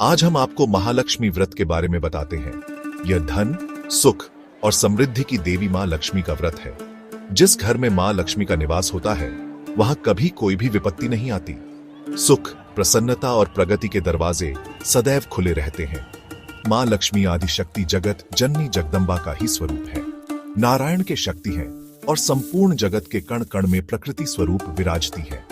आज हम आपको महालक्ष्मी व्रत के बारे में बताते हैं। यह धन, सुख और समृद्धि की देवी मां लक्ष्मी का व्रत है। जिस घर में मां लक्ष्मी का निवास होता है, वहां कभी कोई भी विपत्ति नहीं आती। सुख, प्रसन्नता और प्रगति के दरवाजे सदैव खुले रहते हैं। मां लक्ष्मी आदि शक्ति जगत जननी जगदम्बा का ही स्वरूप है। नारायण के शक्ति है और संपूर्ण जगत के कण कण में प्रकृति स्वरूप विराजती है।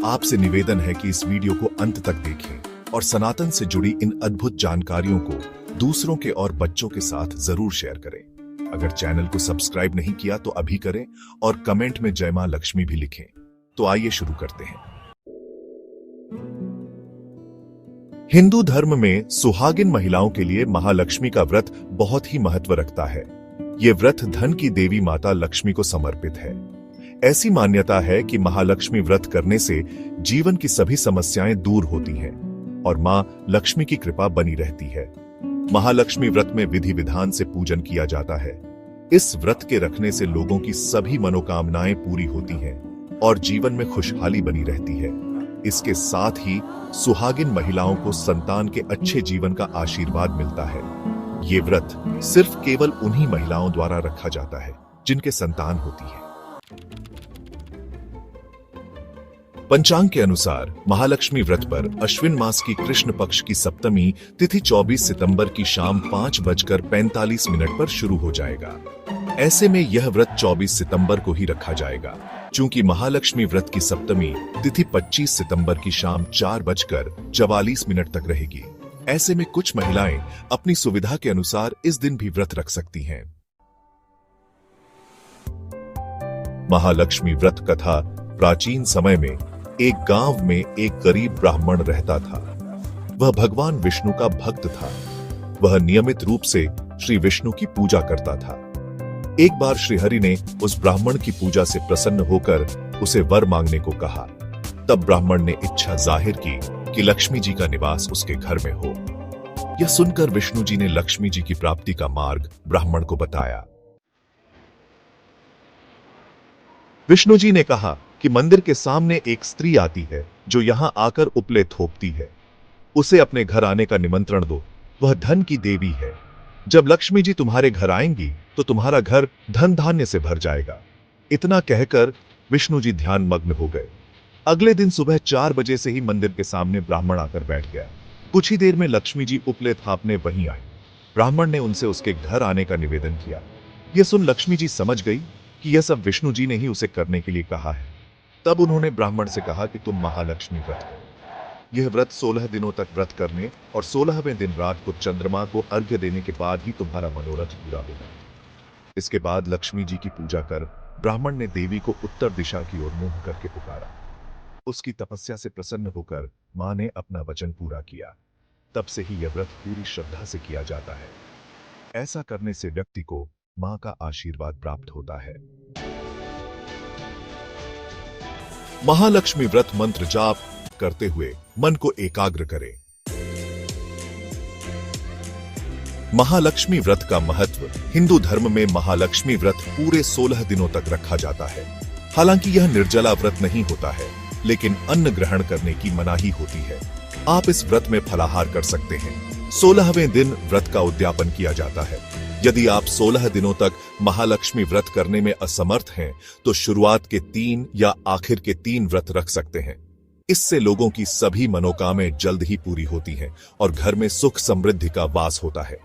आपसे निवेदन है कि इस वीडियो को अंत तक देखें और सनातन से जुड़ी इन अद्भुत जानकारियों को दूसरों के और बच्चों के साथ जरूर शेयर करें। अगर चैनल को सब्सक्राइब नहीं किया तो अभी करें और कमेंट में जय मां लक्ष्मी भी लिखें। तो आइए शुरू करते हैं। हिंदू धर्म में सुहागिन महिलाओं के लिए महालक्ष्मी का व्रत बहुत ही महत्व रखता है। ये व्रत धन की देवी माता लक्ष्मी को समर्पित है। ऐसी मान्यता है कि महालक्ष्मी व्रत करने से जीवन की सभी समस्याएं दूर होती हैं और मां लक्ष्मी की कृपा बनी रहती है। महालक्ष्मी व्रत में विधि विधान से पूजन किया जाता है। इस व्रत के रखने से लोगों की सभी मनोकामनाएं पूरी होती हैं और जीवन में खुशहाली बनी रहती है। इसके साथ ही सुहागिन महिलाओं को संतान के अच्छे जीवन का आशीर्वाद मिलता है। ये व्रत सिर्फ केवल उन्हीं महिलाओं द्वारा रखा जाता है जिनके संतान होती है। पंचांग के अनुसार महालक्ष्मी व्रत पर अश्विन मास की कृष्ण पक्ष की सप्तमी तिथि 24 सितंबर की शाम 5:45 पर शुरू हो जाएगा। ऐसे में यह व्रत 24 सितंबर को ही रखा जाएगा। चूंकि महालक्ष्मी व्रत की सप्तमी तिथि 25 सितंबर की शाम 4:44 तक रहेगी। ऐसे में कुछ महिलाएं अपनी सुविधा के अनुसार इस दिन भी व्रत रख सकती हैं। महालक्ष्मी व्रत कथा। प्राचीन समय में एक गांव में एक गरीब ब्राह्मण रहता था। वह भगवान विष्णु का भक्त था। वह नियमित रूप से श्री विष्णु की पूजा करता था। एक बार श्रीहरि ने उस ब्राह्मण की पूजा से प्रसन्न होकर उसे वर मांगने को कहा। तब ब्राह्मण ने इच्छा जाहिर की कि लक्ष्मी जी का निवास उसके घर में हो। यह सुनकर विष्णु जी ने लक्ष्मी जी की प्राप्ति का मार्ग ब्राह्मण को बताया। विष्णु जी ने कहा कि मंदिर के सामने एक स्त्री आती है जो यहां आकर उपले थोपती है। उसे अपने घर आने का निमंत्रण दो। वह धन की देवी है। जब लक्ष्मी जी तुम्हारे घर आएंगी तो तुम्हारा घर धन धान्य से भर जाएगा। इतना कहकर विष्णु जी ध्यान मग्न हो गए। अगले दिन सुबह 4 बजे से ही मंदिर के सामने ब्राह्मण आकर बैठ गया। कुछ ही देर में लक्ष्मी जी उपले थापने वहीं आए। ब्राह्मण ने उनसे उसके घर आने का निवेदन किया। यह सुन लक्ष्मी जी समझ गई कि यह सब विष्णु जी ने ही उसे करने के लिए कहा है। तब उन्होंने ब्राह्मण से कहा कि तुम महालक्ष्मी व्रत करो। यह व्रत 16 दिनों तक व्रत करने और 16वें दिन रात को चंद्रमा को अर्घ्य देने के बाद ही तुम्हारा मनोरथ पूरा होगा। इसके बाद लक्ष्मी जी की पूजा कर ब्राह्मण ने देवी को उत्तर दिशा की ओर मुंह करके पुकारा। उसकी तपस्या से प्रसन्न होकर मां ने अपना वचन पूरा किया। तब से ही यह व्रत पूरी श्रद्धा से किया जाता है। ऐसा करने से व्यक्ति को मां का आशीर्वाद प्राप्त होता है। महालक्ष्मी व्रत मंत्र जाप करते हुए मन को एकाग्र करें। महालक्ष्मी व्रत का महत्व। हिंदू धर्म में महालक्ष्मी व्रत पूरे 16 दिनों तक रखा जाता है। हालांकि यह निर्जला व्रत नहीं होता है, लेकिन अन्न ग्रहण करने की मनाही होती है। आप इस व्रत में फलाहार कर सकते हैं। 16वें दिन व्रत का उद्यापन किया जाता है। यदि आप 16 दिनों तक महालक्ष्मी व्रत करने में असमर्थ हैं, तो शुरुआत के 3 या आखिर के 3 व्रत रख सकते हैं। इससे लोगों की सभी मनोकामनाएं जल्द ही पूरी होती हैं और घर में सुख समृद्धि का वास होता है।